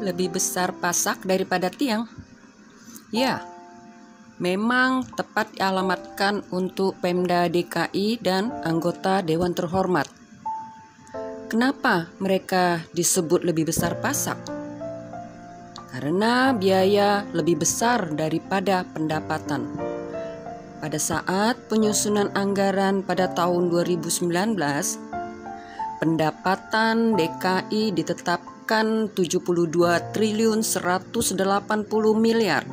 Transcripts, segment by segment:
lebih besar pasak daripada tiang? Ya, memang tepat dialamatkan untuk Pemda DKI dan anggota Dewan Terhormat. Kenapa mereka disebut lebih besar pasak? Karena biaya lebih besar daripada pendapatan. Pada saat penyusunan anggaran pada tahun 2019, pendapatan DKI ditetapkan 72 triliun 180 miliar.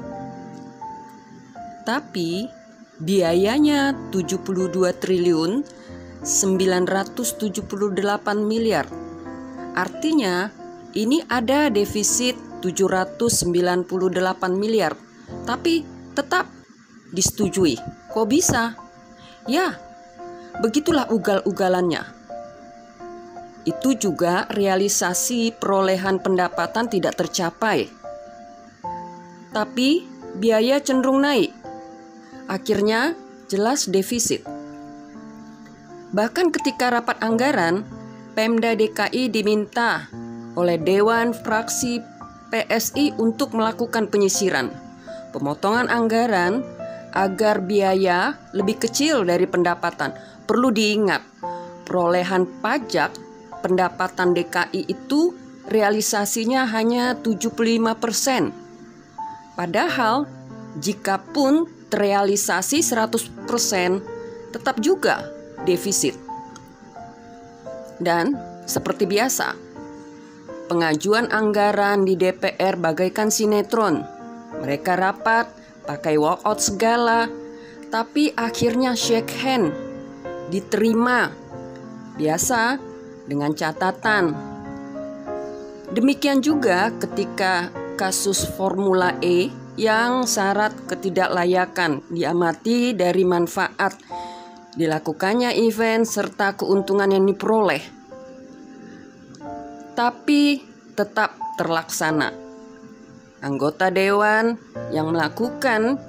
Tapi biayanya 72 triliun 978 miliar. Artinya ini ada defisit 798 miliar. Tapi tetap disetujui. Kok bisa? Ya, begitulah ugal-ugalannya. Itu juga realisasi perolehan pendapatan tidak tercapai. Tapi biaya cenderung naik. Akhirnya jelas defisit. Bahkan ketika rapat anggaran, Pemda DKI diminta oleh Dewan Fraksi PSI untuk melakukan penyisiran, pemotongan anggaran agar biaya lebih kecil dari pendapatan. Perlu diingat, perolehan pajak pendapatan DKI itu realisasinya hanya 75%. Padahal jika pun terrealisasi 100%, tetap juga defisit. Dan seperti biasa, pengajuan anggaran di DPR bagaikan sinetron. Mereka rapat, pakai walkout segala, tapi akhirnya shake hand, diterima. Biasa dengan catatan. Demikian juga ketika kasus Formula E yang syarat ketidaklayakan diamati dari manfaat dilakukannya event serta keuntungan yang diperoleh. Tapi tetap terlaksana. Anggota dewan yang melakukan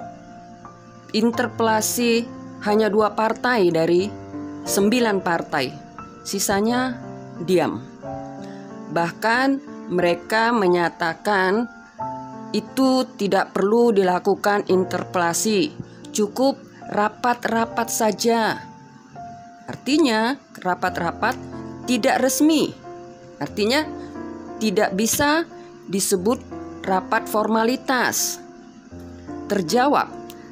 interpelasi hanya 2 partai dari 9 partai. Sisanya diam. Bahkan mereka menyatakan itu tidak perlu dilakukan interpelasi, cukup rapat-rapat saja. Artinya rapat-rapat tidak resmi. Artinya tidak bisa disebut rapat formalitas. Terjawab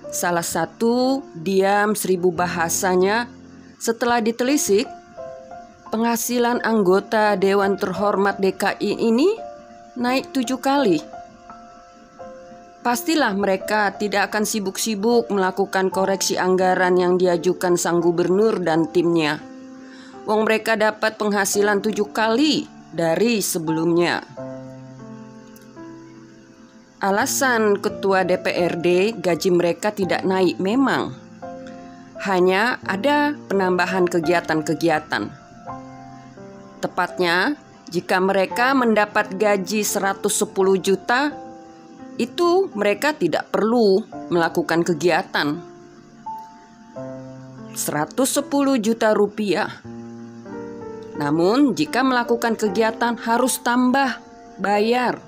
salah satu diam 1000 bahasanya setelah ditelisik. Penghasilan anggota Dewan Terhormat DKI ini naik 7 kali. Pastilah mereka tidak akan sibuk-sibuk melakukan koreksi anggaran yang diajukan sang gubernur dan timnya. Wong mereka dapat penghasilan 7 kali dari sebelumnya. Alasan ketua DPRD gaji mereka tidak naik memang hanya ada penambahan kegiatan-kegiatan. Tepatnya, jika mereka mendapat gaji 110 juta, itu mereka tidak perlu melakukan kegiatan. 110 juta rupiah. Namun, jika melakukan kegiatan harus tambah bayar.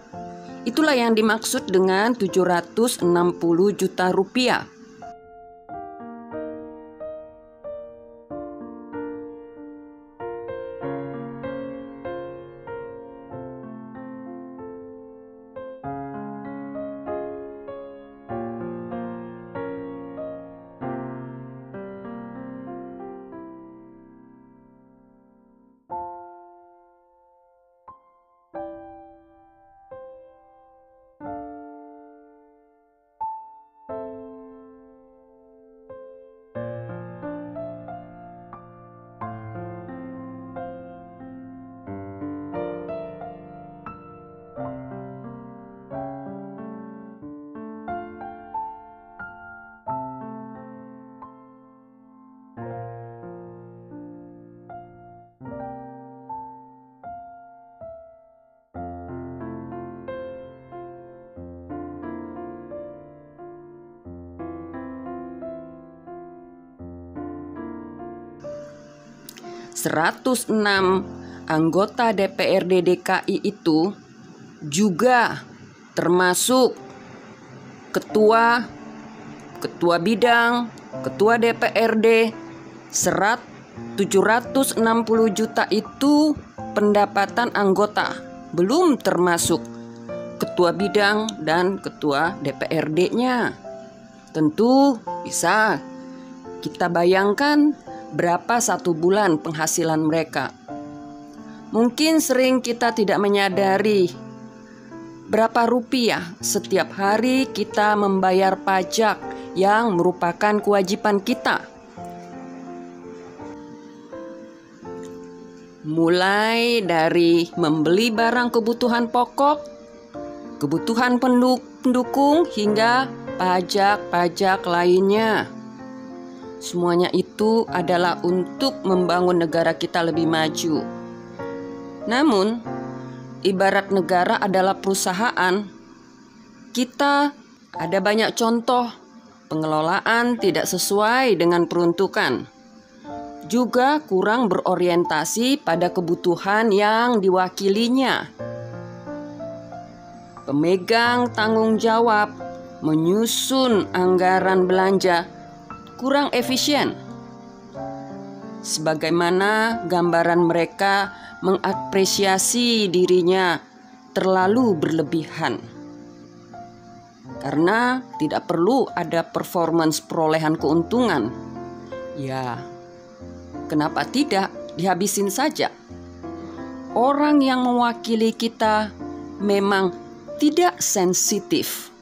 Itulah yang dimaksud dengan 760 juta rupiah. ...106 anggota DPRD DKI itu juga termasuk ketua bidang, ketua DPRD. 760 juta itu pendapatan anggota, belum termasuk ketua bidang dan ketua DPRD-nya. Tentu bisa kita bayangkan berapa satu bulan penghasilan mereka. Mungkin sering kita tidak menyadari berapa rupiah setiap hari kita membayar pajak yang merupakan kewajiban kita. Mulai dari membeli barang kebutuhan pokok, kebutuhan pendukung, hingga pajak-pajak lainnya. Semuanya itu adalah untuk membangun negara kita lebih maju. Namun, ibarat negara adalah perusahaan, kita ada banyak contoh pengelolaan tidak sesuai dengan peruntukan. Juga kurang berorientasi pada kebutuhan yang diwakilinya. Pemegang tanggung jawab menyusun anggaran belanja kurang efisien. Sebagaimana gambaran mereka mengapresiasi dirinya terlalu berlebihan. Karena tidak perlu ada performance perolehan keuntungan. Ya, kenapa tidak dihabisin saja? Orang yang mewakili kita memang tidak sensitif